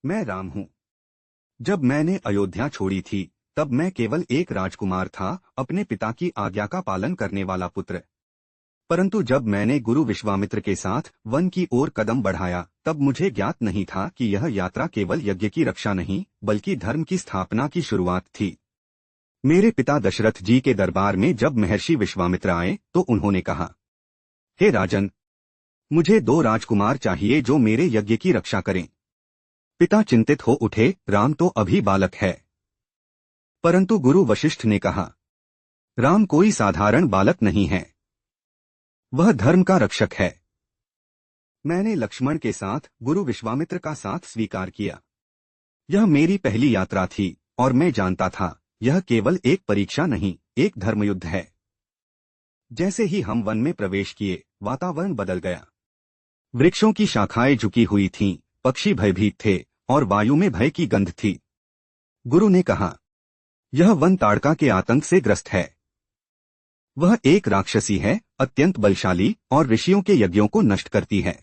मैं राम हूँ। जब मैंने अयोध्या छोड़ी थी तब मैं केवल एक राजकुमार था, अपने पिता की आज्ञा का पालन करने वाला पुत्र। परंतु जब मैंने गुरु विश्वामित्र के साथ वन की ओर कदम बढ़ाया तब मुझे ज्ञात नहीं था कि यह यात्रा केवल यज्ञ की रक्षा नहीं बल्कि धर्म की स्थापना की शुरुआत थी। मेरे पिता दशरथ जी के दरबार में जब महर्षि विश्वामित्र आए तो उन्होंने कहा, हे राजन, मुझे 2 राजकुमार चाहिए जो मेरे यज्ञ की रक्षा करें। पिता चिंतित हो उठे, राम तो अभी बालक है। परंतु गुरु वशिष्ठ ने कहा, राम कोई साधारण बालक नहीं है, वह धर्म का रक्षक है। मैंने लक्ष्मण के साथ गुरु विश्वामित्र का साथ स्वीकार किया। यह मेरी पहली यात्रा थी और मैं जानता था यह केवल एक परीक्षा नहीं, एक धर्मयुद्ध है। जैसे ही हम वन में प्रवेश किए, वातावरण बदल गया। वृक्षों की शाखाएं झुकी हुई थीं, पक्षी भयभीत थे और वायु में भय की गंध थी। गुरु ने कहा, यह वन ताड़का के आतंक से ग्रस्त है। वह एक राक्षसी है, अत्यंत बलशाली और ऋषियों के यज्ञों को नष्ट करती है।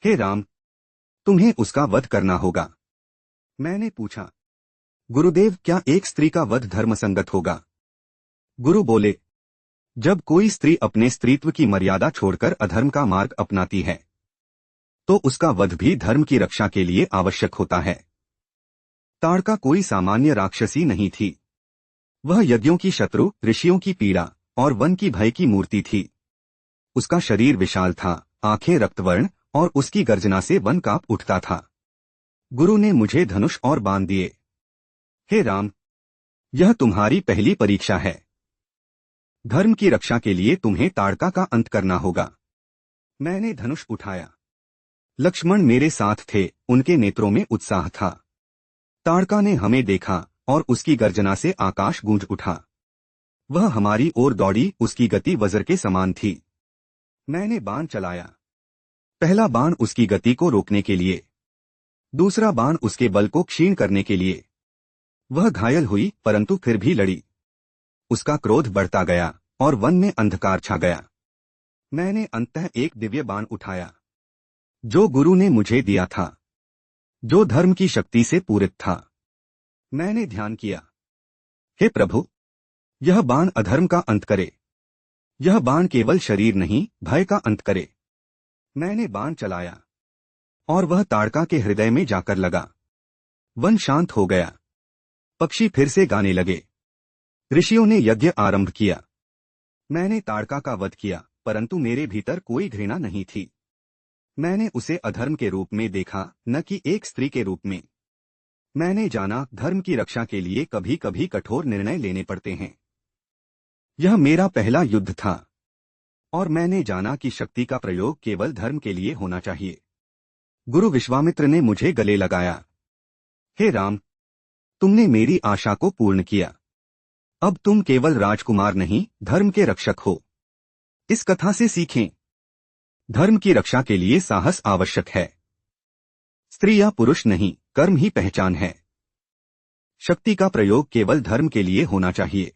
हे राम, तुम्हें उसका वध करना होगा। मैंने पूछा, गुरुदेव, क्या एक स्त्री का वध धर्मसंगत होगा? गुरु बोले, जब कोई स्त्री अपने स्त्रीत्व की मर्यादा छोड़कर अधर्म का मार्ग अपनाती है तो उसका वध भी धर्म की रक्षा के लिए आवश्यक होता है। ताड़का कोई सामान्य राक्षसी नहीं थी। वह यज्ञों की शत्रु, ऋषियों की पीड़ा और वन की भय की मूर्ति थी। उसका शरीर विशाल था, आंखें रक्तवर्ण और उसकी गर्जना से वन कांप उठता था। गुरु ने मुझे धनुष और बाण दिए। हे राम, यह तुम्हारी पहली परीक्षा है। धर्म की रक्षा के लिए तुम्हें ताड़का का अंत करना होगा। मैंने धनुष उठाया। लक्ष्मण मेरे साथ थे, उनके नेत्रों में उत्साह था। ताड़का ने हमें देखा और उसकी गर्जना से आकाश गूंज उठा। वह हमारी ओर दौड़ी, उसकी गति वज्र के समान थी। मैंने बाण चलाया। पहला बाण उसकी गति को रोकने के लिए, दूसरा बाण उसके बल को क्षीण करने के लिए। वह घायल हुई परंतु फिर भी लड़ी। उसका क्रोध बढ़ता गया और वन में अंधकार छा गया। मैंने अंततः एक दिव्य बाण उठाया जो गुरु ने मुझे दिया था, जो धर्म की शक्ति से पूरित था। मैंने ध्यान किया, हे प्रभु, यह बाण अधर्म का अंत करे। यह बाण केवल शरीर नहीं, भय का अंत करे। मैंने बाण चलाया और वह ताड़का के हृदय में जाकर लगा। वन शांत हो गया। पक्षी फिर से गाने लगे। ऋषियों ने यज्ञ आरंभ किया। मैंने ताड़का का वध किया परंतु मेरे भीतर कोई घृणा नहीं थी। मैंने उसे अधर्म के रूप में देखा, न कि एक स्त्री के रूप में। मैंने जाना, धर्म की रक्षा के लिए कभी कभी कठोर निर्णय लेने पड़ते हैं। यह मेरा पहला युद्ध था और मैंने जाना कि शक्ति का प्रयोग केवल धर्म के लिए होना चाहिए। गुरु विश्वामित्र ने मुझे गले लगाया। हे राम, तुमने मेरी आशा को पूर्ण किया। अब तुम केवल राजकुमार नहीं, धर्म के रक्षक हो। इस कथा से सीखें, धर्म की रक्षा के लिए साहस आवश्यक है। स्त्री या पुरुष नहीं, कर्म ही पहचान है। शक्ति का प्रयोग केवल धर्म के लिए होना चाहिए।